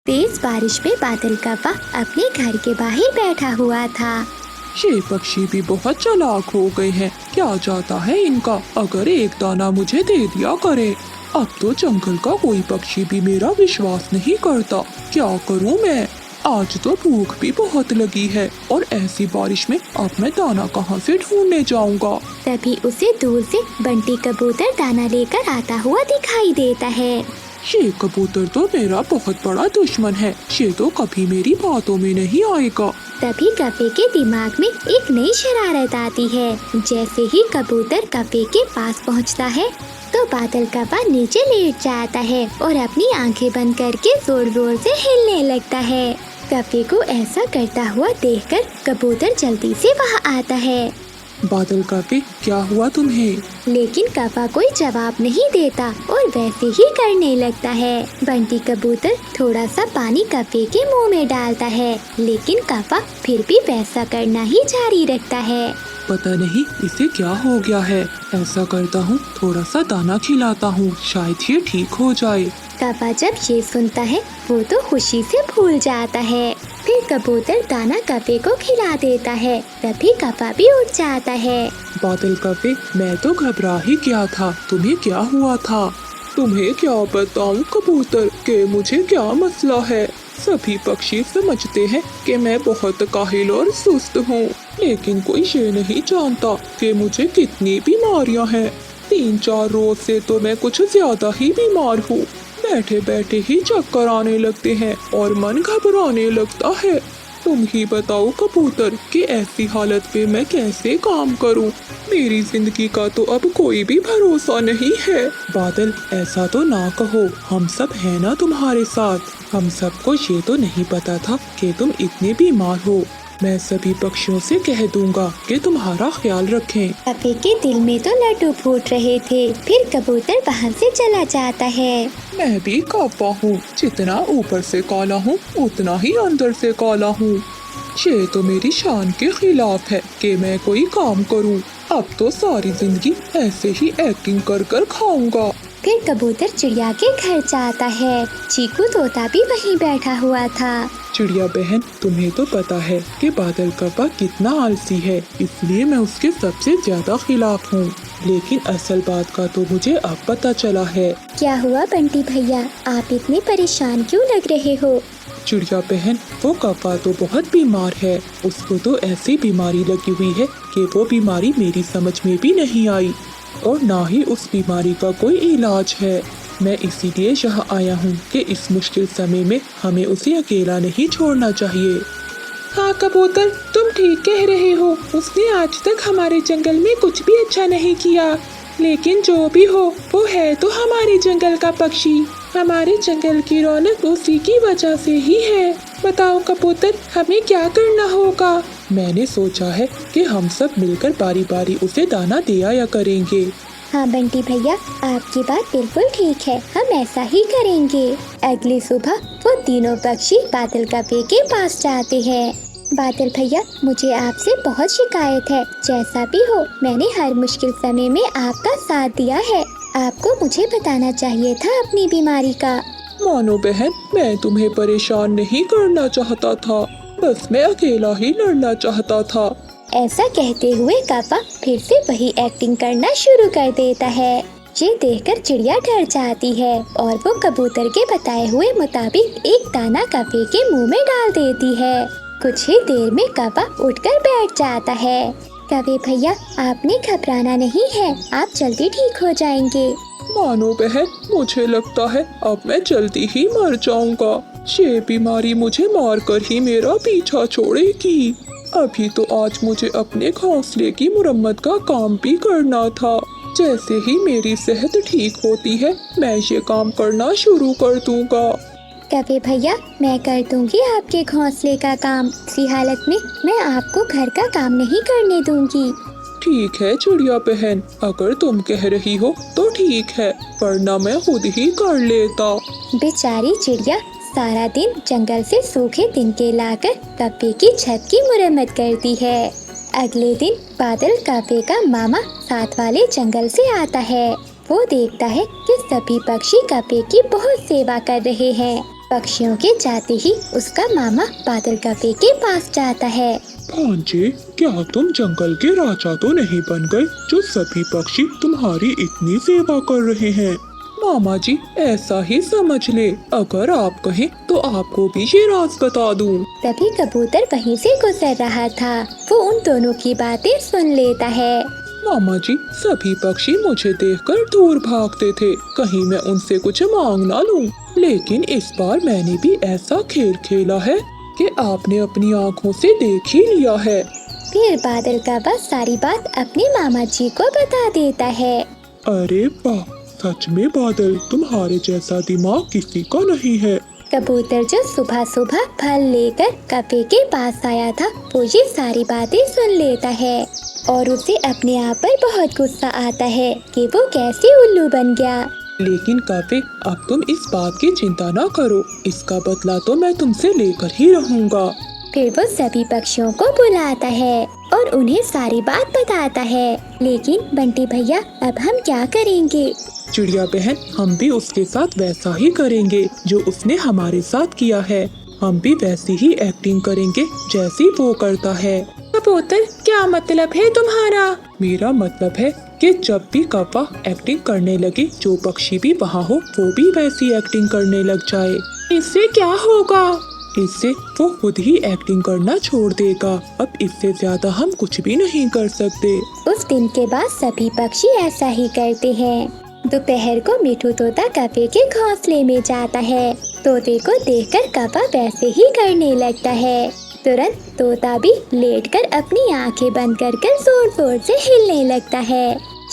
तेज बारिश में बादल कौवा अपने घर के बाहर बैठा हुआ था। ये पक्षी भी बहुत चालाक हो गए हैं। क्या जाता है इनका, अगर एक दाना मुझे दे दिया करे। अब तो जंगल का कोई पक्षी भी मेरा विश्वास नहीं करता। क्या करूं मैं? आज तो भूख भी बहुत लगी है और ऐसी बारिश में अब मैं दाना कहां से ढूंढने जाऊंगा। तभी उसे दूर से बंटी कबूतर दाना लेकर आता हुआ दिखाई देता है। ये कबूतर तो मेरा बहुत बड़ा दुश्मन है। ये तो कभी मेरी बातों में नहीं आएगा। तभी कौवे के दिमाग में एक नई शरारत आती है। जैसे ही कबूतर कौवे के पास पहुंचता है तो बादल कौवा नीचे लेट जाता है और अपनी आंखें बंद करके जोर जोर से हिलने लगता है। कौवे को ऐसा करता हुआ देखकर कबूतर जल्दी से वहां आता है। बादल कौवे, क्या हुआ तुम्हें? लेकिन कौवा कोई जवाब नहीं देता और वैसे ही करने लगता है। बंटी कबूतर थोड़ा सा पानी कौवे के मुंह में डालता है, लेकिन कौवा फिर भी वैसा करना ही जारी रखता है। पता नहीं इसे क्या हो गया है। ऐसा करता हूँ, थोड़ा सा दाना खिलाता हूँ, शायद ये ठीक हो जाए। कौवा जब ये सुनता है वो तो खुशी से फूल जाता है। फिर कबूतर दाना कौवे को खिला देता है। तभी कौवा भी उठ जाता है। बादल कौवे, मैं तो घबरा ही गया था। तुम्हें क्या हुआ था? तुम्हें क्या बताऊं कबूतर के मुझे क्या मसला है। सभी पक्षी समझते हैं कि मैं बहुत काहिल और सुस्त हूँ, लेकिन कोई ये नहीं जानता कि मुझे कितनी बीमारियाँ हैं। 3-4 रोज से तो मैं कुछ ज्यादा ही बीमार हूँ। बैठे बैठे ही चक्कर आने लगते हैं और मन घबराने लगता है। तुम ही बताओ कबूतर कि ऐसी हालत में मैं कैसे काम करूं। मेरी जिंदगी का तो अब कोई भी भरोसा नहीं है। बादल, ऐसा तो ना कहो, हम सब है ना तुम्हारे साथ। हम सबको ये तो नहीं पता था कि तुम इतने बीमार हो। मैं सभी पक्षियों से कह दूंगा कि तुम्हारा ख्याल रखें। कौवे के दिल में तो लड्डू फूट रहे थे। फिर कबूतर वहाँ से चला जाता है। मैं भी कौवा हूँ, जितना ऊपर से काला हूँ उतना ही अंदर से काला हूँ। ये तो मेरी शान के खिलाफ है कि मैं कोई काम करूँ। अब तो सारी जिंदगी ऐसे ही एक्टिंग कर कर खाऊंगा। फिर कबूतर चिड़िया के घर जाता है। चीकू तोता भी वहीं बैठा हुआ था। चिड़िया बहन, तुम्हें तो पता है कि बादल कौवा कितना आलसी है, इसलिए मैं उसके सबसे ज्यादा खिलाफ हूँ। लेकिन असल बात का तो मुझे अब पता चला है। क्या हुआ बंटी भैया, आप इतने परेशान क्यों लग रहे हो? चिड़िया बहन, वो कौवा तो बहुत बीमार है। उसको तो ऐसी बीमारी लगी हुई है कि वो बीमारी मेरी समझ में भी नहीं आई और ना ही उस बीमारी का कोई इलाज है। मैं इसीलिए यहाँ आया हूँ कि इस मुश्किल समय में हमें उसे अकेला नहीं छोड़ना चाहिए। हाँ कबूतर, तुम ठीक कह रहे हो। उसने आज तक हमारे जंगल में कुछ भी अच्छा नहीं किया, लेकिन जो भी हो वो है तो हमारे जंगल का पक्षी। हमारे जंगल की रौनक उसी की वजह से ही है। बताओ कबूतर, हमें क्या करना होगा? मैंने सोचा है कि हम सब मिलकर बारी बारी उसे दाना दे आया करेंगे। हाँ बंटी भैया, आपकी बात बिल्कुल ठीक है, हम ऐसा ही करेंगे। अगली सुबह वो तीनों पक्षी बादल कौवे के पास जाते हैं। बादल भैया, मुझे आपसे बहुत शिकायत है। जैसा भी हो, मैंने हर मुश्किल समय में आपका साथ दिया है। आपको मुझे बताना चाहिए था अपनी बीमारी का। मानो बहन, मैं तुम्हें परेशान नहीं करना चाहता था, बस मैं अकेला ही लड़ना चाहता था। ऐसा कहते हुए कौवा फिर से वही एक्टिंग करना शुरू कर देता है। ये देखकर चिड़िया डर जाती है और वो कबूतर के बताए हुए मुताबिक एक दाना कौवे के मुंह में डाल देती है। कुछ ही देर में कौवा उठकर बैठ जाता है। कौवे भैया, आपने घबराना नहीं है, आप जल्दी ठीक हो जाएंगे। मानो बहन, मुझे लगता है अब मैं जल्दी ही मर जाऊंगा। ये बीमारी मुझे मारकर ही मेरा पीछा छोड़ेगी। अभी तो आज मुझे अपने घोंसले की मुरम्मत का काम भी करना था। जैसे ही मेरी सेहत ठीक होती है, मैं ये काम करना शुरू कर दूंगा। कौवे भैया, मैं कर दूंगी आपके घोंसले का काम। इसी हालत में मैं आपको घर का काम नहीं करने दूंगी। ठीक है चिड़िया बहन, अगर तुम कह रही हो तो ठीक है, वरना मैं खुद ही कर लेता। बेचारी चिड़िया सारा दिन जंगल से सूखे तिनके लाकर कौवे की छत की मुरम्मत करती है। अगले दिन बादल कौवे का मामा साथ वाले जंगल से आता है। वो देखता है कि सभी पक्षी कौवे की बहुत सेवा कर रहे हैं। पक्षियों के जाते ही उसका मामा बादल कफे के पास जाता है। भांजे, क्या तुम जंगल के राजा तो नहीं बन गए जो सभी पक्षी तुम्हारी इतनी सेवा कर रहे हैं? मामा जी, ऐसा ही समझ ले। अगर आप कहें तो आपको भी ये राज बता दूं। तभी कबूतर वहीं से गुजर रहा था। वो उन दोनों की बातें सुन लेता है। मामा जी, सभी पक्षी मुझे देखकर दूर भागते थे, कहीं मैं उनसे कुछ मांग ना लूं। लेकिन इस बार मैंने भी ऐसा खेल खेला है कि आपने अपनी आँखों से देख ही लिया है। फिर बादल का बस सारी बात अपने मामा जी को बता देता है। अरे वाह, सच में बादल, तुम्हारे जैसा दिमाग किसी का नहीं है। कबूतर जो सुबह सुबह फल लेकर कफे के पास आया था, वो ये सारी बातें सुन लेता है और उसे अपने आप पर बहुत गुस्सा आता है कि वो कैसे उल्लू बन गया। लेकिन कफे, अब तुम इस बात की चिंता ना करो, इसका बदला तो मैं तुमसे लेकर ही रहूंगा। फिर वो सभी पक्षियों को बुलाता है और उन्हें सारी बात बताता है। लेकिन बंटी भैया, अब हम क्या करेंगे? चिड़िया बहन, हम भी उसके साथ वैसा ही करेंगे जो उसने हमारे साथ किया है। हम भी वैसी ही एक्टिंग करेंगे जैसी वो करता है। कबूतर, क्या मतलब है तुम्हारा? मेरा मतलब है कि जब भी कौवा एक्टिंग करने लगे, जो पक्षी भी वहाँ हो वो भी वैसी एक्टिंग करने लग जाए। इससे क्या होगा? इससे वो खुद ही एक्टिंग करना छोड़ देगा। अब इससे ज्यादा हम कुछ भी नहीं कर सकते। उस दिन के बाद सभी पक्षी ऐसा ही करते हैं। दोपहर को मिठू तोता कौवे के घोंसले में जाता है। तोते को देखकर कौवा वैसे ही करने लगता है। तुरंत तोता भी लेटकर अपनी आंखें बंद कर जोर जोर से हिलने लगता है।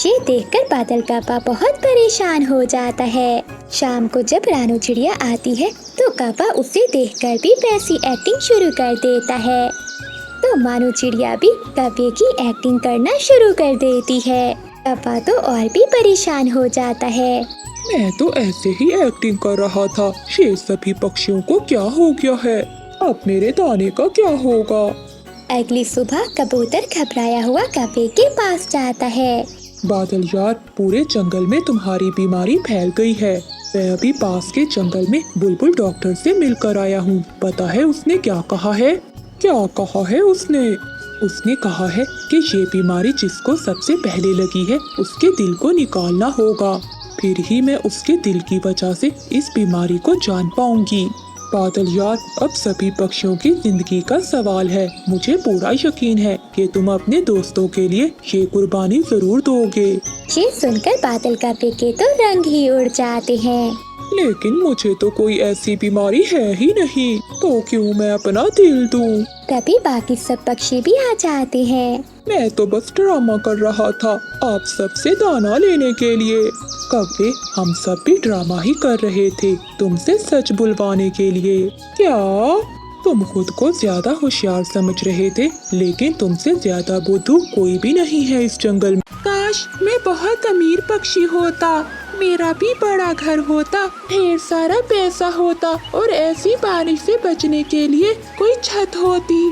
ये देखकर बादल कौवा बहुत परेशान हो जाता है। शाम को जब रानू चिड़िया आती है तो कौवा उसे देखकर भी वैसी एक्टिंग शुरू कर देता है। तो मानू चिड़िया भी कौवे की एक्टिंग करना शुरू कर देती है। कौवा तो और भी परेशान हो जाता है। मैं तो ऐसे ही एक्टिंग कर रहा था, ये सभी पक्षियों को क्या हो गया है? अब मेरे दाने का क्या होगा? अगली सुबह कबूतर घबराया हुआ कौवे के पास जाता है। बादल यार, पूरे जंगल में तुम्हारी बीमारी फैल गई है। मैं अभी पास के जंगल में बुलबुल डॉक्टर से मिलकर आया हूँ। पता है उसने क्या कहा है? क्या कहा है उसने? उसने कहा है कि ये बीमारी जिसको सबसे पहले लगी है उसके दिल को निकालना होगा, फिर ही मैं उसके दिल की वजह से इस बीमारी को जान पाऊंगी। बादल यार, अब सभी पक्षियों की जिंदगी का सवाल है। मुझे पूरा यकीन है कि तुम अपने दोस्तों के लिए ये कुर्बानी जरूर दोगे। ये सुनकर बादल कौवे के तो रंग ही उड़ जाते हैं। लेकिन मुझे तो कोई ऐसी बीमारी है ही नहीं, तो क्यों मैं अपना दिल दूं? तभी बाकी सब पक्षी भी आ जाते हैं। मैं तो बस ड्रामा कर रहा था आप सबसे दाना लेने के लिए। कौवे, हम सब भी ड्रामा ही कर रहे थे तुमसे सच बुलवाने के लिए। क्या तुम खुद को ज्यादा होशियार समझ रहे थे? लेकिन तुमसे ज्यादा बुद्धू कोई भी नहीं है इस जंगल में। काश मैं बहुत अमीर पक्षी होता, मेरा भी बड़ा घर होता, ढेर सारा पैसा होता और ऐसी बारिश से बचने के लिए कोई छत होती।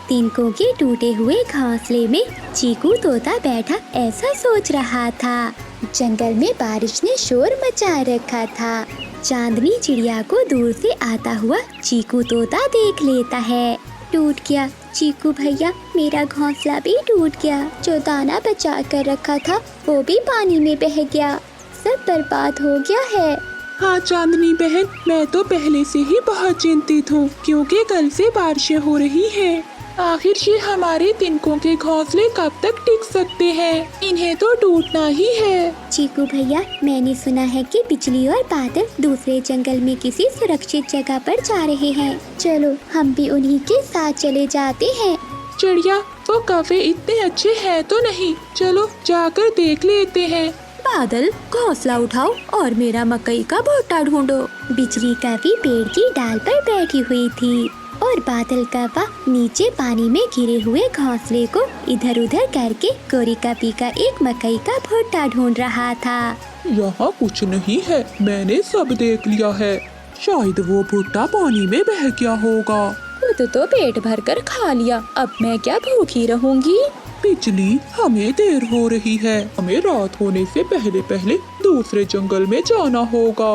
तिनकों के टूटे हुए घोंसले में चीकू तोता बैठा ऐसा सोच रहा था। जंगल में बारिश ने शोर मचा रखा था। चांदनी चिड़िया को दूर से आता हुआ चीकू तोता देख लेता है। टूट गया चीकू भैया, मेरा घोंसला भी टूट गया। जो दाना बचा कर रखा था वो भी पानी में बह गया, सब बर्बाद हो गया है। हाँ चांदनी बहन, मैं तो पहले से ही बहुत चिंतित हूँ क्योंकि कल से बारिशें हो रही हैं। आखिर ये हमारे तिनकों के घोंसले कब तक टिक सकते हैं? इन्हें तो टूटना ही है। चीकू भैया, मैंने सुना है कि बिजली और बादल दूसरे जंगल में किसी सुरक्षित जगह पर जा रहे हैं। चलो हम भी उन्हीं के साथ चले जाते हैं। चिड़िया, वो कौवे इतने अच्छे हैं तो नहीं, चलो जाकर देख लेते हैं। बादल, घोंसला उठाओ और मेरा मकई का भुट्टा ढूंढो। बिजली कौवी पेड़ की डाल पर बैठी हुई थी और बादल कौवा नीचे पानी में गिरे हुए घोंसले को इधर उधर करके गोरी कौवी का एक मकई का भुट्टा ढूंढ रहा था। यहाँ कुछ नहीं है, मैंने सब देख लिया है। शायद वो भुट्टा पानी में बह गया होगा। खुद तो पेट भर कर खा लिया, अब मैं क्या भूखी रहूंगी। बिजली, हमें देर हो रही है, हमें रात होने से पहले पहले दूसरे जंगल में जाना होगा।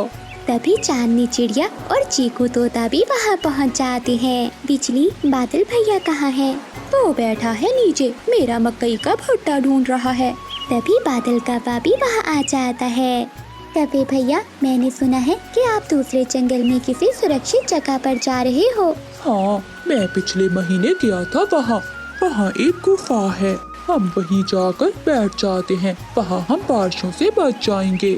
तभी चांदनी चिड़िया और चीकू तोता भी वहाँ पहुँच जाते हैं। बिजली, बादल भैया कहाँ है? वो बैठा है नीचे, मेरा मकई का भुट्टा ढूंढ रहा है। तभी बादल काका भी वहाँ आ जाता है। तभी भैया, मैंने सुना है कि आप दूसरे जंगल में किसी सुरक्षित जगह पर जा रहे हो। हाँ, मैं पिछले महीने गया था वहाँ। वहाँ एक गुफा है, हम वहीं जाकर बैठ जाते हैं। वहाँ हम बारिशों से बच जाएंगे।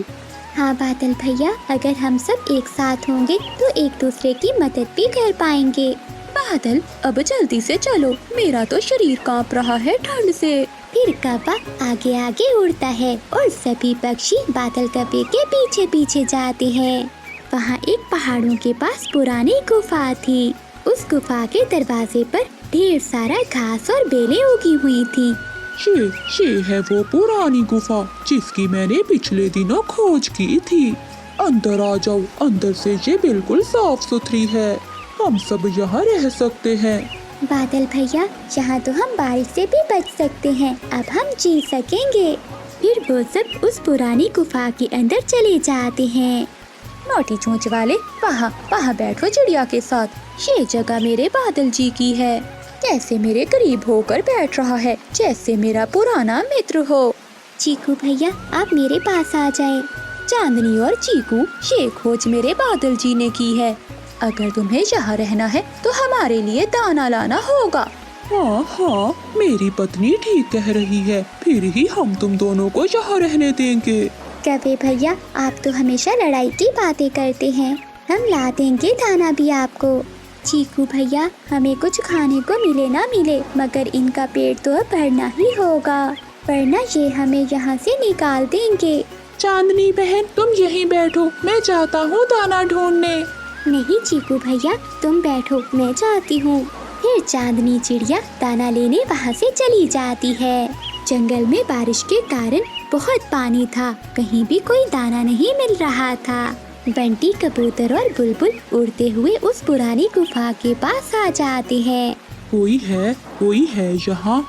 हाँ बादल भैया, अगर हम सब एक साथ होंगे तो एक दूसरे की मदद भी कर पाएंगे। बादल, अब जल्दी से चलो, मेरा तो शरीर कांप रहा है ठंड से। फिर कौवा आगे आगे उड़ता है और सभी पक्षी बादल कौवे के पीछे पीछे जाते हैं। वहाँ एक पहाड़ों के पास पुरानी गुफा थी। उस गुफा के दरवाजे पर ढेर सारा घास और बेलें उगी हुई थी। ये है वो पुरानी गुफा जिसकी मैंने पिछले दिनों खोज की थी। अंदर आ जाओ, अंदर से ये बिल्कुल साफ सुथरी है। हम सब यहाँ रह सकते हैं। बादल भैया, यहाँ तो हम बारिश से भी बच सकते हैं। अब हम जी सकेंगे। फिर वो सब उस पुरानी गुफा के अंदर चले जाते हैं। नोटी चोंच वाले, वहाँ बैठो चिड़िया के साथ। ये जगह मेरे बादल जी की है। कैसे मेरे करीब होकर बैठ रहा है, जैसे मेरा पुराना मित्र हो। चीकू भैया, आप मेरे पास आ जाएं। चांदनी और चीकू, ये खोज मेरे बादल जी ने की है। अगर तुम्हें यहाँ रहना है तो हमारे लिए दाना लाना होगा। हाँ, मेरी पत्नी ठीक कह रही है। फिर ही हम तुम दोनों को यहाँ रहने देंगे। कौवे भैया, आप तो हमेशा लड़ाई की बातें करते हैं। हम ला देंगे दाना भी आपको। चीकू भैया, हमें कुछ खाने को मिले ना मिले, मगर इनका पेट तो अब भरना ही होगा, वरना ये हमें यहाँ से निकाल देंगे। चांदनी बहन, तुम यहीं बैठो, मैं जाता हूँ दाना ढूंढने। नहीं चीकू भैया, तुम बैठो, मैं जाती हूँ। फिर चांदनी चिड़िया दाना लेने वहाँ से चली जाती है। जंगल में बारिश के कारण बहुत पानी था, कहीं भी कोई दाना नहीं मिल रहा था। बंटी, कबूतर और बुलबुल उड़ते हुए उस पुरानी गुफा के पास आ जाते हैं। कोई है यहाँ?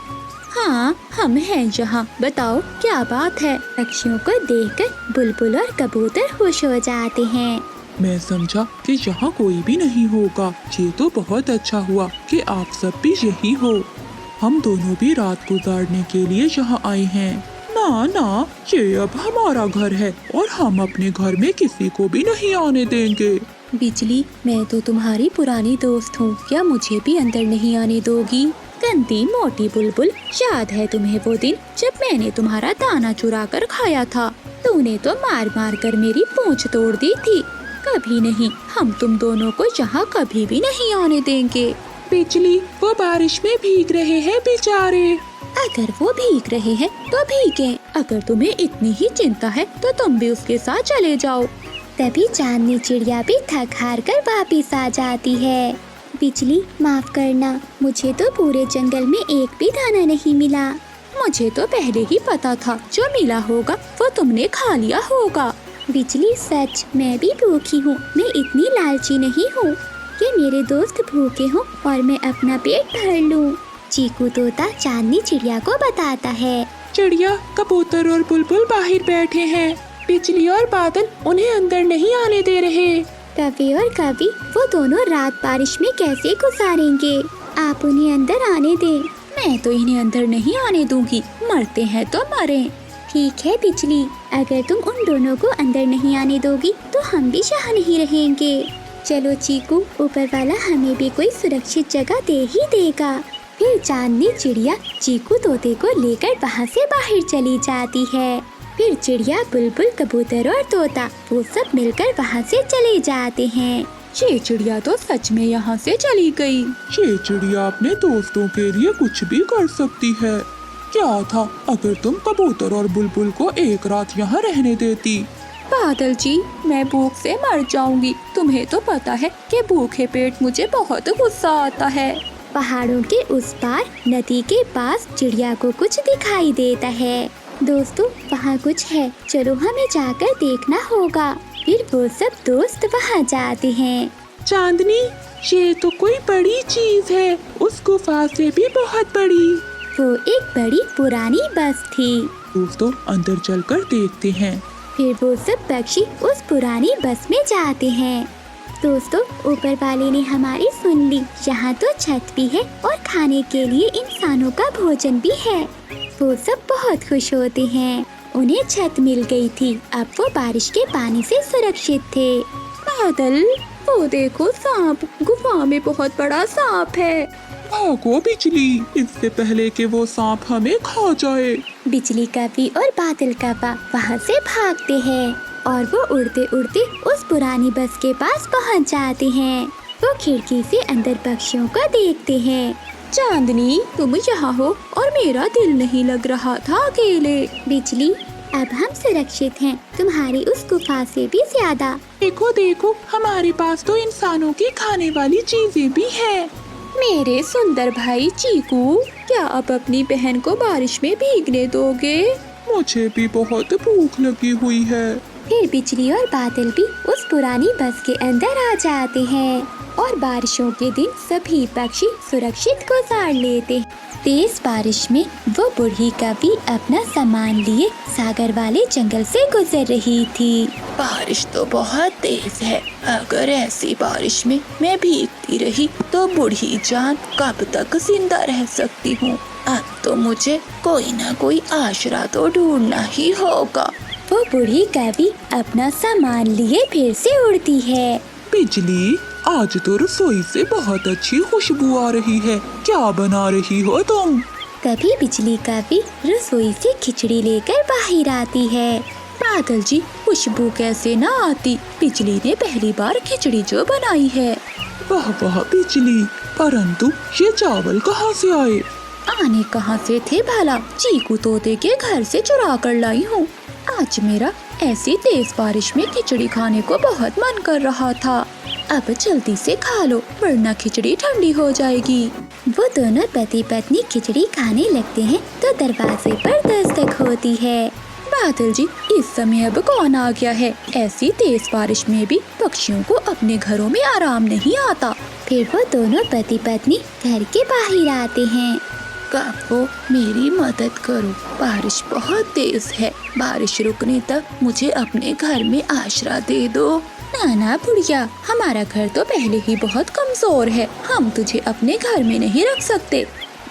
हाँ, हम हैं यहाँ। बताओ क्या बात है? पक्षियों को देखकर बुलबुल और कबूतर खुश हो जाते हैं। मैं समझा कि यहाँ कोई भी नहीं होगा। ये तो बहुत अच्छा हुआ कि आप सब भी यही हो। हम दोनों भी रात गुजारने के लिए यहाँ आए हैं। ना, ये अब हमारा घर है और हम अपने घर में किसी को भी नहीं आने देंगे। बिजली, मैं तो तुम्हारी पुरानी दोस्त हूँ, क्या मुझे भी अंदर नहीं आने दोगी? गंदी मोटी बुलबुल, याद है तुम्हें वो दिन जब मैंने तुम्हारा दाना चुरा कर खाया था? तूने तो मार मार कर मेरी पूंछ तोड़ दी थी। कभी नहीं, हम तुम दोनों को यहाँ कभी भी नहीं आने देंगे। बिजली, वो बारिश में भीग रहे हैं बेचारे। अगर वो भीग रहे हैं तो भीगे। अगर तुम्हें इतनी ही चिंता है तो तुम भी उसके साथ चले जाओ। तभी चांदनी चिड़िया भी थक हार कर वापिस आ जाती है। बिजली, माफ करना, मुझे तो पूरे जंगल में एक भी दाना नहीं मिला। मुझे तो पहले ही पता था, जो मिला होगा वो तुमने खा लिया होगा। बिजली, सच, मैं भी भूखी हूँ। मैं इतनी लालची नहीं हूँ कि मेरे दोस्त भूखे हों और मैं अपना पेट भर लूँ। चीकू तोता चांदनी चिड़िया को बताता है। चिड़िया, कबूतर और बुलबुल बाहर बैठे हैं। बिजली और बादल उन्हें अंदर नहीं आने दे रहे। कौवे और कवि, वो दोनों रात बारिश में कैसे गुजारेंगे? आप उन्हें अंदर आने दें। मैं तो इन्हें अंदर नहीं आने दूंगी, मरते हैं तो मरें। ठीक है बिजली, अगर तुम उन दोनों को अंदर नहीं आने दोगी तो हम भी यहाँ नहीं रहेंगे। चलो चीकू, ऊपर वाला हमें भी कोई सुरक्षित जगह दे ही देगा। फिर चांदनी चिड़िया चीकू तोते को लेकर वहाँ से बाहर चली जाती है। फिर चिड़िया, बुलबुल, कबूतर और तोता वो सब मिलकर वहाँ से चले जाते हैं। ये चिड़िया तो सच में यहाँ से चली गई। ये चिड़िया अपने दोस्तों के लिए कुछ भी कर सकती है। क्या था अगर तुम कबूतर और बुलबुल को एक रात यहाँ रहने देती? बादल जी, मैं भूख से मर जाऊंगी। तुम्हें तो पता है कि भूखे पेट मुझे बहुत गुस्सा आता है। पहाड़ों के उस पार नदी के पास चिड़िया को कुछ दिखाई देता है। दोस्तों, वहाँ कुछ है, चलो हमें जाकर देखना होगा। फिर वो सब दोस्त वहाँ जाते हैं। चांदनी, ये तो कोई बड़ी चीज है, उस गुफा से भी बहुत बड़ी। वो एक बड़ी पुरानी बस थी। दोस्तों, अंदर चलकर देखते हैं। फिर वो सब पक्षी उस पुरानी बस में जाते हैं। दोस्तों, ऊपर वाले ने हमारी सुन ली। यहाँ तो छत भी है और खाने के लिए इंसानों का भोजन भी है। वो सब बहुत खुश होते हैं। उन्हें छत मिल गई थी। अब वो बारिश के पानी से सुरक्षित थे। बादल, वो देखो सांप, गुफा में बहुत बड़ा सांप है। भागो बिजली, इससे पहले कि वो सांप हमें खा जाए। बिजली कवि और बादल कव्वा वहाँ से भागते हैं और वो उड़ते उड़ते उस पुरानी बस के पास पहुँच जाते हैं। वो खिड़की से अंदर पक्षियों को देखते हैं। चांदनी, तुम यहाँ हो और मेरा दिल नहीं लग रहा था अकेले। बिजली, अब हम सुरक्षित हैं, तुम्हारी उस गुफा से भी ज्यादा। देखो देखो, हमारे पास तो इंसानों की खाने वाली चीजें भी है। मेरे सुंदर भाई चीकू, क्या आप अपनी बहन को बारिश में भीगने दोगे? मुझे भी बहुत भूख लगी हुई है। फिर बिजली और बादल भी उस पुरानी बस के अंदर आ जाते हैं और बारिशों के दिन सभी पक्षी सुरक्षित गुजार लेते। तेज बारिश में वो बूढ़ी कवि अपना सामान लिए सागर वाले जंगल से गुजर रही थी। बारिश तो बहुत तेज है। अगर ऐसी बारिश में मैं भीगती रही तो बूढ़ी जान कब तक जिंदा रह सकती हूँ। अब तो मुझे कोई ना कोई आसरा तो ढूंढना ही होगा। वो बूढ़ी कवि अपना सामान लिए फिर से उड़ती है। बिजली, आज तो रसोई से बहुत अच्छी खुशबू आ रही है। क्या बना रही हो तुम? कभी बिजली कवि रसोई से खिचड़ी लेकर बाहर आती है। बादल जी, खुशबू कैसे ना आती? बिजली ने पहली बार खिचड़ी जो बनाई है। वाह वाह बिजली, परंतु ये चावल कहाँ से आए? आने कहाँ से थे भला? चीकू तोते के घर से चुरा कर लाई हूँ। आज मेरा ऐसी तेज बारिश में खिचड़ी खाने को बहुत मन कर रहा था। अब जल्दी से खा लो वरना खिचड़ी ठंडी हो जाएगी। वो दोनों पति पत्नी खिचड़ी खाने लगते हैं तो दरवाजे पर दस्तक होती है। बादल जी, इस समय अब कौन आ गया है? ऐसी तेज बारिश में भी पक्षियों को अपने घरों में आराम नहीं आता। फिर वो दोनों पति पत्नी घर के बाहर आते हैं। कव्वो, मेरी मदद करो, बारिश बहुत तेज है। बारिश रुकने तक मुझे अपने घर में आश्रय दे दो। नाना बुढ़िया, हमारा घर तो पहले ही बहुत कमजोर है, हम तुझे अपने घर में नहीं रख सकते।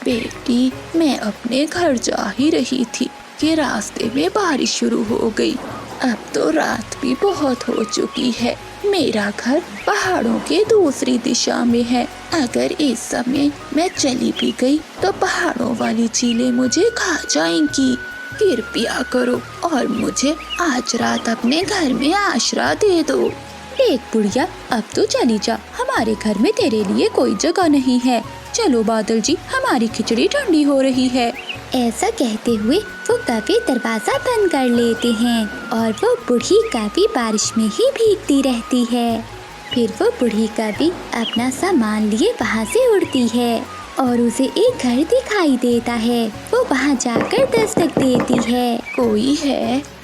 बेटी, मैं अपने घर जा ही रही थी कि रास्ते में बारिश शुरू हो गई। अब तो रात भी बहुत हो चुकी है। मेरा घर पहाड़ों के दूसरी दिशा में है। अगर इस समय मैं चली भी गई तो पहाड़ों वाली चीलें मुझे खा जाएंगी। कृपया करो और मुझे आज रात अपने घर में आश्रय दे दो। देख बुढ़िया, अब तो चली जा, हमारे घर में तेरे लिए कोई जगह नहीं है। चलो बादल जी, हमारी खिचड़ी ठंडी हो रही है। ऐसा कहते हुए वो कवि दरवाजा बंद कर लेते हैं और वो बूढ़ी कवि बारिश में ही भीगती रहती है। फिर वो बूढ़ी कवि अपना सामान लिए वहाँ से उड़ती है और उसे एक घर दिखाई देता है। वो वहाँ जाकर दस्तक देती है।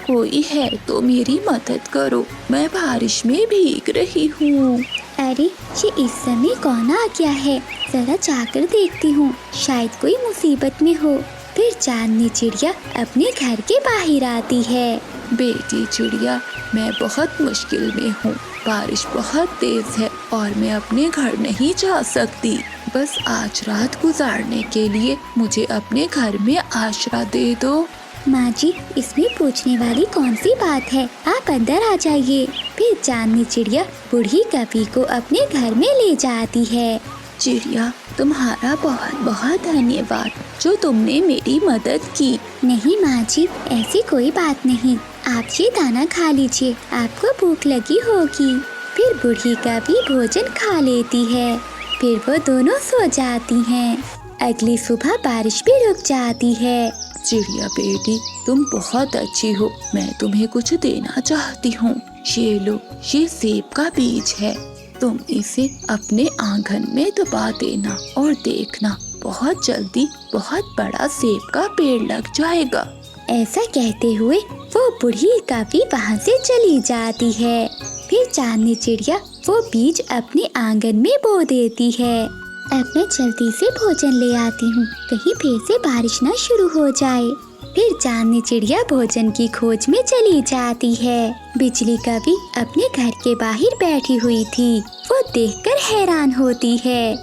कोई है तो मेरी मदद करो, मैं बारिश में भीग रही हूँ। अरे, ये इस समय कौन आ गया है? जरा जाकर देखती हूँ, शायद कोई मुसीबत में हो। फिर चांदनी चिड़िया अपने घर के बाहर आती है। बेटी चिड़िया, मैं बहुत मुश्किल में हूँ। बारिश बहुत तेज है और मैं अपने घर नहीं जा सकती। बस आज रात गुजारने के लिए मुझे अपने घर में आश्रय दे दो। माँ जी, इसमें पूछने वाली कौन सी बात है? आप अंदर आ जाइए। फिर चांदनी चिड़िया बूढ़ी कवि को अपने घर में ले जाती है। चिड़िया, तुम्हारा बहुत बहुत धन्यवाद जो तुमने मेरी मदद की। नहीं माँ जी, ऐसी कोई बात नहीं। आप ये दाना खा लीजिए, आपको भूख लगी होगी। फिर बूढ़ी कवि भोजन खा लेती है। फिर वो दोनों सो जाती हैं। अगली सुबह बारिश भी रुक जाती है। चिड़िया बेटी, तुम बहुत अच्छी हो। मैं तुम्हें कुछ देना चाहती हूँ। ये लो, ये सेब का बीज है। तुम इसे अपने आंगन में दबा देना और देखना, बहुत जल्दी बहुत बड़ा सेब का पेड़ लग जाएगा। ऐसा कहते हुए वो बूढ़ी कवि वहाँ से चली जाती है। फिर चांदनी चिड़िया वो बीज अपने आंगन में बो देती है। अब मैं जल्दी से भोजन ले आती हूँ, कहीं फिर से बारिश न शुरू हो जाए। फिर चांदनी चिड़िया भोजन की खोज में चली जाती है। बिजली कभी अपने घर के बाहर बैठी हुई थी। वो देखकर हैरान होती है।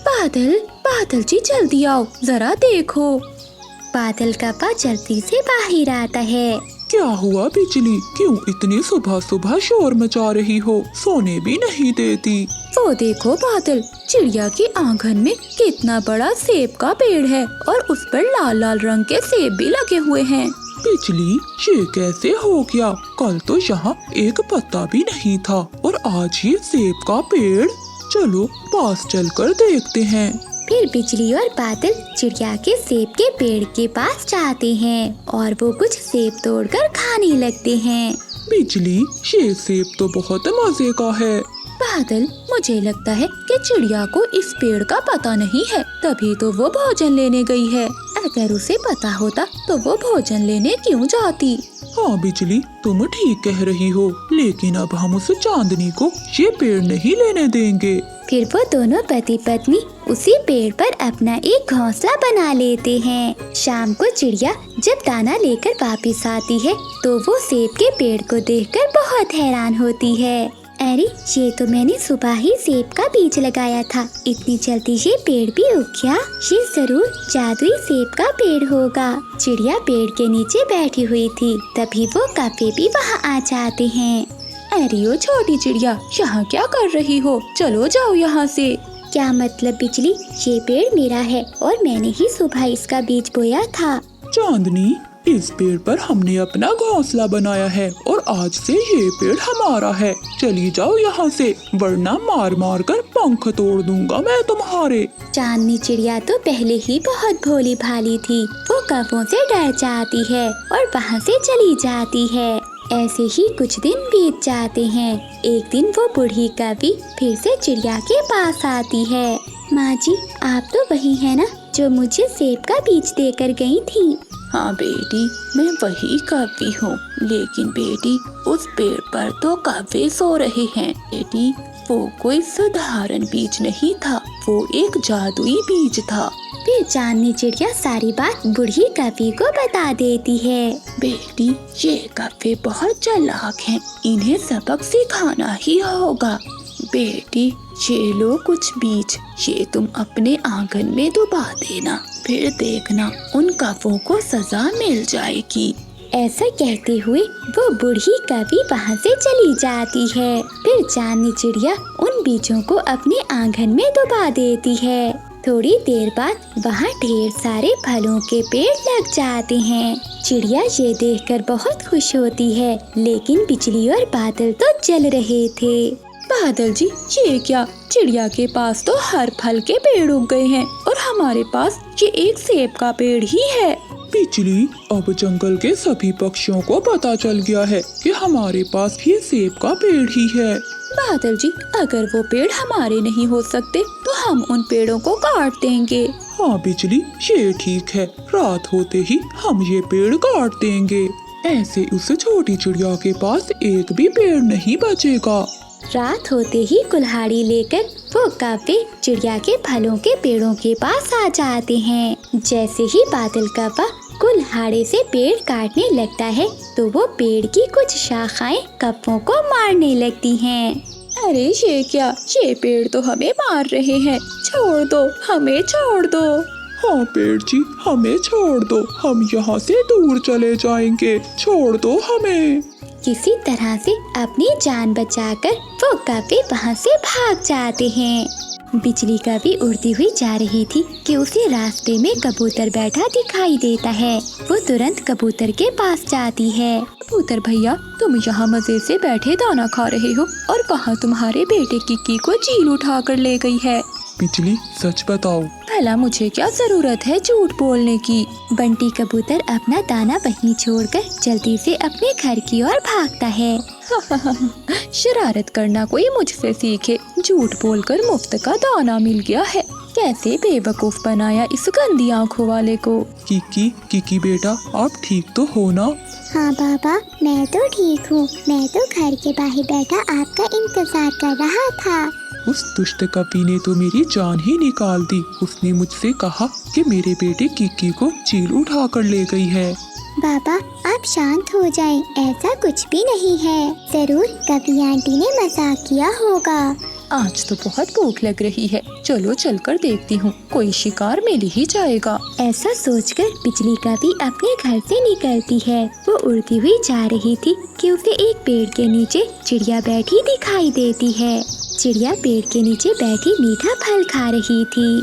बादल, बादल जी जल्दी आओ, जरा देखो। बादल कप्पा जल्दी से बाहर आता है। क्या हुआ बिजली, क्यों इतनी सुबह सुबह शोर मचा रही हो? सोने भी नहीं देती। वो देखो बादल, चिड़िया के आंगन में कितना बड़ा सेब का पेड़ है और उस पर लाल लाल रंग के सेब भी लगे हुए हैं। बिजली, ये कैसे हो गया? कल तो यहाँ एक पत्ता भी नहीं था और आज ये सेब का पेड़। चलो पास चलकर देखते हैं। फिर बिजली और बादल चिड़िया के सेब के पेड़ के पास जाते हैं और वो कुछ सेब तोड़कर खाने लगते हैं। बिजली, ये सेब तो बहुत मजे का है। बादल, मुझे लगता है कि चिड़िया को इस पेड़ का पता नहीं है, तभी तो वो भोजन लेने गई है। अगर उसे पता होता तो वो भोजन लेने क्यों जाती? हाँ बिजली, तुम ठीक कह रही हो, लेकिन अब हम उस चांदनी को ये पेड़ नहीं लेने देंगे। फिर वो दोनों पति पत्नी उसी पेड़ पर अपना एक घोंसला बना लेते हैं। शाम को चिड़िया जब दाना लेकर वापस आती है तो वो सेब के पेड़ को देखकर बहुत हैरान होती है। अरे, ये तो मैंने सुबह ही सेब का बीज लगाया था। इतनी जल्दी ये पेड़ भी उग गया। ये जरूर जादुई सेब का पेड़ होगा। चिड़िया पेड़ के नीचे बैठी हुई थी, तभी वो कप्पे भी वहाँ आ जाते हैं। अरे ओ छोटी चिड़िया, यहाँ क्या कर रही हो? चलो जाओ यहाँ से। क्या मतलब बिजली? ये पेड़ मेरा है और मैंने ही सुबह इसका बीज बोया था। चांदनी, इस पेड़ पर हमने अपना घोंसला बनाया है और आज से ये पेड़ हमारा है। चली जाओ यहाँ से, वरना मार मार कर पंख तोड़ दूंगा मैं तुम्हारे। चांदनी चिड़िया तो पहले ही बहुत भोली भाली थी। वो कौवों से डर जाती है और वहाँ से चली जाती है। ऐसे ही कुछ दिन बीत जाते हैं। एक दिन वो बूढ़ी कौवी फिर से चिड़िया के पास आती है। माँ जी, आप तो वही है ना जो मुझे सेब का बीज देकर गई थी? हाँ बेटी, मैं वही कौवी हूँ, लेकिन बेटी उस पेड़ पर तो कौवे सो रहे हैं। बेटी, वो कोई साधारण बीज नहीं था, वो एक जादुई बीज था। फिर चांदनी चिड़िया सारी बात बूढ़ी कौवी को बता देती है। बेटी, ये कौवे बहुत चालाक हैं, इन्हें सबक सिखाना ही होगा। बेटी, ये लो कुछ बीज, ये तुम अपने आंगन में डुबा देना, फिर देखना उन कौवों को सजा मिल जाएगी। ऐसा कहते हुए वो बूढ़ी कौवी वहाँ से चली जाती है। फिर चांदनी चिड़िया उन बीजों को अपने आंगन में डुबा देती है। थोड़ी देर बाद वहाँ ढेर सारे फलों के पेड़ लग जाते हैं। चिड़िया ये देखकर बहुत खुश होती है, लेकिन बिजली और बादल तो जल रहे थे। बादल जी, ये क्या? चिड़िया के पास तो हर फल के पेड़ उग गए हैं और हमारे पास ये एक सेब का पेड़ ही है। बिजली, अब जंगल के सभी पक्षियों को पता चल गया है कि हमारे पास ये सेब का पेड़ ही है। बादल जी, अगर वो पेड़ हमारे नहीं हो सकते तो हम उन पेड़ों को काट देंगे। हाँ बिजली, ये ठीक है, रात होते ही हम ये पेड़ काट देंगे। ऐसे उस छोटी चिड़िया के पास एक भी पेड़ नहीं बचेगा। रात होते ही कुल्हाड़ी लेकर वो कौवे चिड़िया के फलों के पेड़ों के पास आ जाते हैं। जैसे ही बादल कौवा कुल्हाड़े से पेड़ काटने लगता है तो वो पेड़ की कुछ शाखाएं कौवों को मारने लगती हैं। अरे ये क्या? ये पेड़ तो हमें मार रहे हैं, छोड़ दो, हमें छोड़ दो। हाँ पेड़ जी, हमें छोड़ दो, हम यहाँ से दूर चले जाएंगे, छोड़ दो हमें। किसी तरह से अपनी जान बचाकर वो कौवे वहाँ से भाग जाते हैं। बिजली कौवी उड़ती हुई जा रही थी कि उसे रास्ते में कबूतर बैठा दिखाई देता है। वो तुरंत कबूतर के पास जाती है। कबूतर भैया, तुम यहाँ मजे से बैठे दाना खा रहे हो और वहाँ तुम्हारे बेटे किक्की को चील उठा कर ले गई है। बिजली, सच बताओ, भला मुझे क्या जरूरत है झूठ बोलने की? बंटी कबूतर अपना दाना वहीं छोड़कर जल्दी से अपने घर की ओर भागता है। शरारत करना कोई मुझसे सीखे, झूठ बोलकर मुफ्त का दाना मिल गया है। कैसे बेवकूफ बनाया इस गंदी आंखों वाले को। किकी बेटा, आप ठीक तो हो ना? हाँ बाबा, मैं तो ठीक हूँ। मैं तो घर के बाहर बैठा आपका इंतजार कर रहा था। उस दुष्ट कपी ने तो मेरी जान ही निकाल दी। उसने मुझसे कहा कि मेरे बेटे किक्की को चील उठा कर ले गई है। बाबा, आप शांत हो जाएं, ऐसा कुछ भी नहीं है। जरूर कभी आंटी ने मजाक किया होगा। आज तो बहुत भूख लग रही है, चलो चलकर देखती हूँ, कोई शिकार मिल ही जाएगा। ऐसा सोचकर बिजली कभी अपने घर से निकलती है। वो उड़ती हुई जा रही थी कि उसे एक पेड़ के नीचे चिड़िया बैठी दिखाई देती है। चिड़िया पेड़ के नीचे बैठी मीठा फल खा रही थी।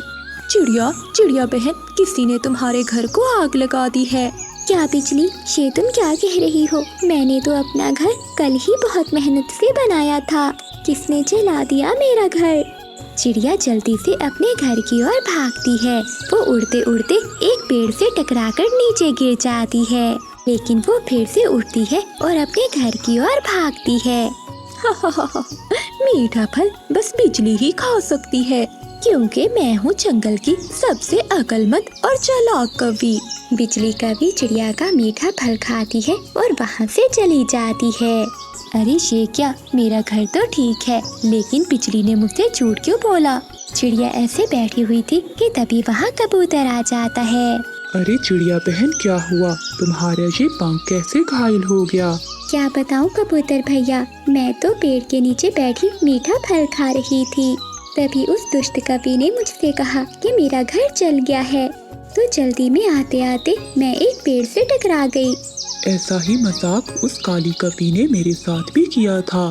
चिड़िया, चिड़िया बहन, किसी ने तुम्हारे घर को आग लगा दी है। क्या बिजली, ये तुम क्या कह रही हो? मैंने तो अपना घर कल ही बहुत मेहनत से बनाया था। किसने जला दिया मेरा घर? चिड़िया जल्दी से अपने घर की ओर भागती है। वो उड़ते उड़ते एक पेड़ से टकराकर नीचे गिर जाती है, लेकिन वो फिर से उड़ती है और अपने घर की ओर भागती है। मीठा फल बस बिजली ही खा सकती है, क्योंकि मैं हूँ जंगल की सबसे अक्लमंद और चालाक कवि। बिजली कभी चिड़िया का मीठा फल खाती है और वहाँ से चली जाती है। अरे ये क्या, मेरा घर तो ठीक है, लेकिन बिजली ने मुझसे झूठ क्यों बोला? चिड़िया ऐसे बैठी हुई थी कि तभी वहाँ कबूतर आ जाता है। अरे चिड़िया बहन, क्या हुआ? तुम्हारा ये पंख कैसे घायल हो गया? क्या बताऊँ कबूतर भैया, मैं तो पेड़ के नीचे बैठी मीठा फल खा रही थी। तभी उस दुष्ट कवि ने मुझसे कहा कि मेरा घर जल गया है, तो जल्दी में आते आते मैं एक पेड़ से टकरा गई। ऐसा ही मजाक उस काली कपी ने मेरे साथ भी किया था।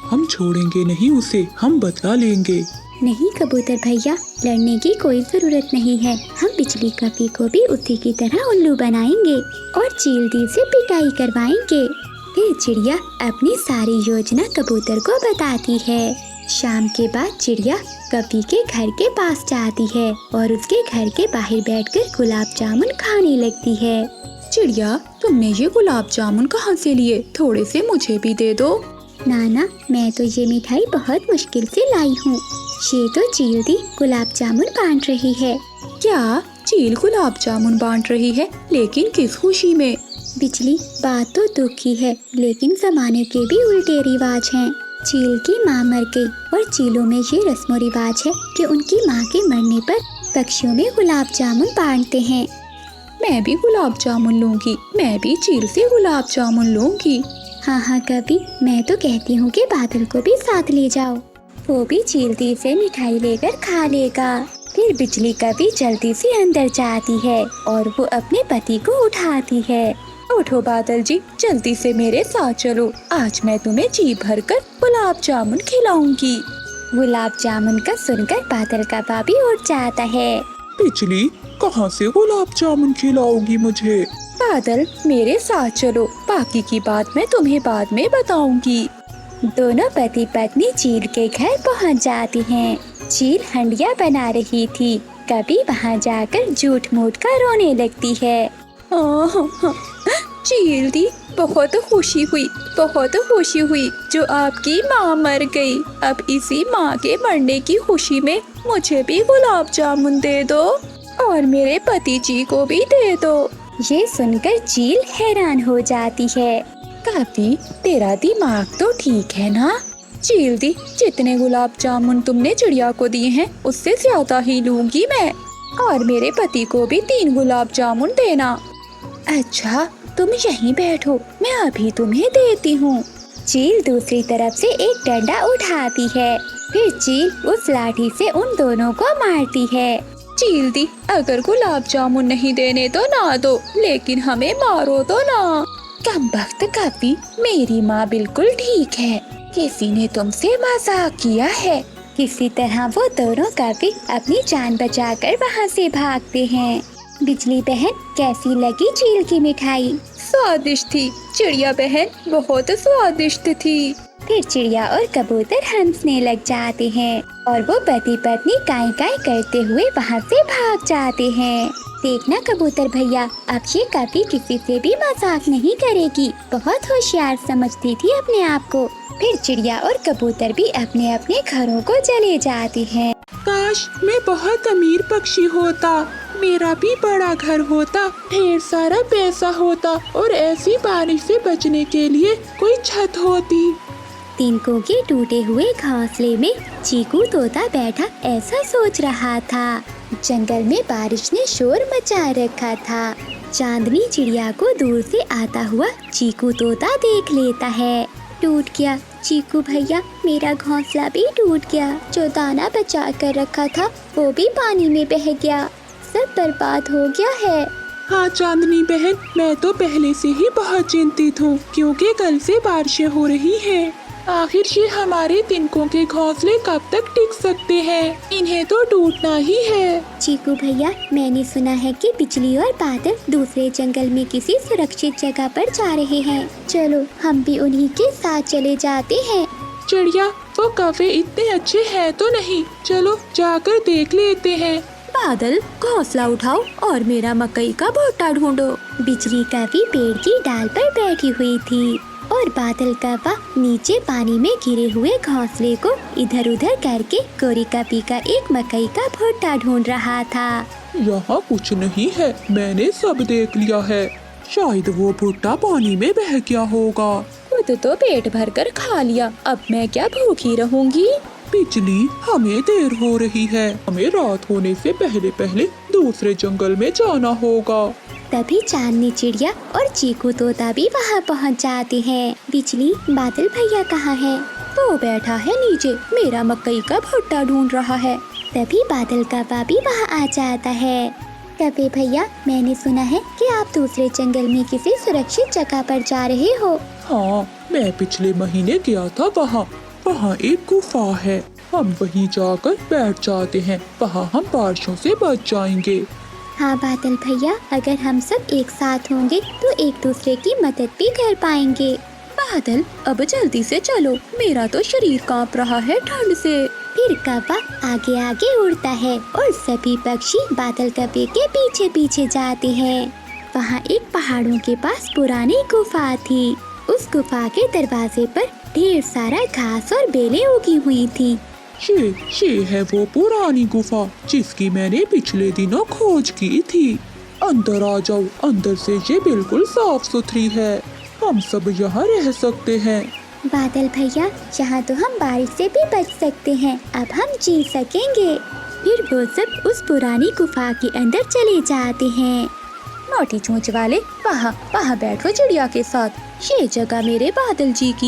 हम छोड़ेंगे नहीं उसे, हम बदला लेंगे। नहीं कबूतर भैया, लड़ने की कोई जरूरत नहीं है। हम बिजली कपी को भी उसी की तरह उल्लू बनाएंगे और चीलती से पिटाई करवाएंगे। फिर चिड़िया अपनी सारी योजना कबूतर को बताती है। शाम के बाद चिड़िया कपी के घर के पास जाती है और उसके घर के बाहर बैठकर गुलाब जामुन खाने लगती है। चिड़िया, तुमने ये गुलाब जामुन कहाँ से लिए? थोड़े से मुझे भी दे दो। नाना, मैं तो ये मिठाई बहुत मुश्किल से लाई हूँ। ये तो चीलती गुलाब जामुन बांट रही है। क्या चील गुलाब जामुन बांट रही है? लेकिन किस खुशी में? बिजली, बात तो दुख की है, लेकिन जमाने के भी उल्टे रिवाज हैं। चील की माँ मर गई और चीलों में ये रस्म रिवाज है कि उनकी माँ के मरने पर पक्षियों में गुलाब जामुन बांटते हैं। मैं भी गुलाब जामुन लूंगी, मैं भी चील से गुलाब जामुन लूंगी। हाँ हाँ कभी, मैं तो कहती हूँ कि बादल को भी साथ ले जाओ, वो भी चीलती से मिठाई लेकर खा लेगा। फिर बिजली कभी जल्दी से अंदर जाती है और वो अपने पति को उठाती है। उठो बादल जी, जल्दी से मेरे साथ चलो, आज मैं तुम्हें जी भर कर गुलाब जामुन खिलाऊंगी। गुलाब जामुन का सुनकर बादल का भी उठ जाता है। बिजली, कहाँ से गुलाब जामुन खिलाओगी मुझे? बादल, मेरे साथ चलो, बाकी की बात मैं तुम्हें बाद में बताऊंगी। दोनों पति पत्नी चील के घर पहुंच जाती हैं। चील हंडिया बना रही थी, कभी वहां जाकर झूठ मूठ कर रोने लगती है। चील दी, बहुत खुशी हुई, बहुत खुशी हुई जो आपकी माँ मर गई। अब इसी माँ के मरने की खुशी में मुझे भी गुलाब जामुन दे दो और मेरे पति जी को भी दे दो। ये सुनकर चील हैरान हो जाती है। कभी तेरा दिमाग तो ठीक है ना? चील दी, जितने गुलाब जामुन तुमने चिड़िया को दिए हैं उससे ज्यादा ही लूंगी मैं, और मेरे पति को भी 3 गुलाब जामुन देना। अच्छा, तुम यहीं बैठो, मैं अभी तुम्हें देती हूँ। चील दूसरी तरफ से एक डंडा उठाती है। फिर चील उस लाठी से उन दोनों को मारती है। चील दी, अगर गुलाब जामुन नहीं देने तो ना दो, लेकिन हमें मारो तो ना। कमबख्त कभी, मेरी माँ बिल्कुल ठीक है, किसी ने तुमसे मजाक किया है। किसी तरह वो दोनों कभी अपनी जान बचाकर वहाँ से भागते हैं। बिजली बहन, कैसी लगी चील की मिठाई? स्वादिष्ट थी चिड़िया बहन, बहुत स्वादिष्ट थी। फिर चिड़िया और कबूतर हंसने लग जाते हैं और वो पति पत्नी काई काई करते हुए वहाँ से भाग जाते हैं। देखना कबूतर भैया, अब ये कभी किसी से भी मजाक नहीं करेगी, बहुत होशियार समझती थी अपने आप को। फिर चिड़िया और कबूतर भी अपने अपने घरों को चले जाते हैं। काश मैं बहुत अमीर पक्षी होता, मेरा भी बड़ा घर होता, ढेर सारा पैसा होता और ऐसी बारिश से बचने के लिए कोई छत होती। तिनकों के टूटे हुए घोंसले में चीकू तोता बैठा ऐसा सोच रहा था। जंगल में बारिश ने शोर मचा रखा था। चांदनी चिड़िया को दूर से आता हुआ चीकू तोता देख लेता है। टूट गया चीकू भैया, मेरा घोंसला भी टूट गया। जो दाना बचा कर रखा था वो भी पानी में बह गया, सब बर्बाद हो गया है। हाँ चांदनी बहन, मैं तो पहले से ही बहुत चिंतित हूँ क्योंकि कल से बारिशें हो रही हैं। आखिर ये हमारे तिनकों के घोंसले कब तक टिक सकते हैं? इन्हें तो टूटना ही है। चीकू भैया, मैंने सुना है कि बिजली और बादल दूसरे जंगल में किसी सुरक्षित जगह पर जा रहे हैं। चलो हम भी उन्हीं के साथ चले जाते हैं। चिड़िया, वो कौवे इतने अच्छे हैं तो नहीं, चलो जाकर देख लेते हैं। बादल, घोंसला उठाओ और मेरा मकई का भुट्टा ढूंढो। बिजली कौवी पेड़ की डाल पर बैठी हुई थी और बादल कौवा नीचे पानी में गिरे हुए घोंसले को इधर उधर करके गोरी कौवी का एक मकई का भुट्टा ढूंढ रहा था। यहाँ कुछ नहीं है, मैंने सब देख लिया है। शायद वो भुट्टा पानी में बह गया होगा। खुद तो पेट भर कर खा लिया, अब मैं क्या भूखी रहूंगी। बिजली, हमें देर हो रही है, हमें रात होने से पहले पहले दूसरे जंगल में जाना होगा। तभी चांदनी चिड़िया और चीकू तोता भी वहाँ पहुँच जाते हैं। बिजली, बादल भैया कहाँ है? वो बैठा है नीचे, मेरा मकई का भुट्टा ढूंढ रहा है। तभी बादल कौवा भी वहाँ आ जाता है। कौवे भैया, मैंने सुना है कि आप दूसरे जंगल में किसी सुरक्षित जगह पर जा रहे हो। हाँ, मैं पिछले महीने गया था वहाँ। वहाँ एक गुफा है, हम वहीं जाकर बैठ जाते हैं, वहाँ हम बारिशों से बच जाएंगे। हाँ बादल भैया, अगर हम सब एक साथ होंगे तो एक दूसरे की मदद भी कर पाएंगे। बादल, अब जल्दी से चलो, मेरा तो शरीर कांप रहा है ठंड से। फिर कौवा आगे आगे उड़ता है और सभी पक्षी बादल कौवे के पीछे पीछे जाते हैं। वहाँ एक पहाड़ों के पास पुरानी गुफा थी। उस गुफा के दरवाजे पर ढेर सारा घास और बेलें उगी हुई थी। ये है वो पुरानी गुफा जिसकी मैंने पिछले दिनों खोज की थी। अंदर आ जाओ, अंदर से ये बिल्कुल साफ सुथरी है, हम सब यहाँ रह सकते हैं। बादल भैया, यहाँ तो हम बारिश से भी बच सकते हैं, अब हम जी सकेंगे। फिर वो सब उस पुरानी गुफा के अंदर चले जाते हैं। मोटी चोंच वाले, वहाँ बैठो चिड़िया के साथ, ये जगह मेरे बादल जी की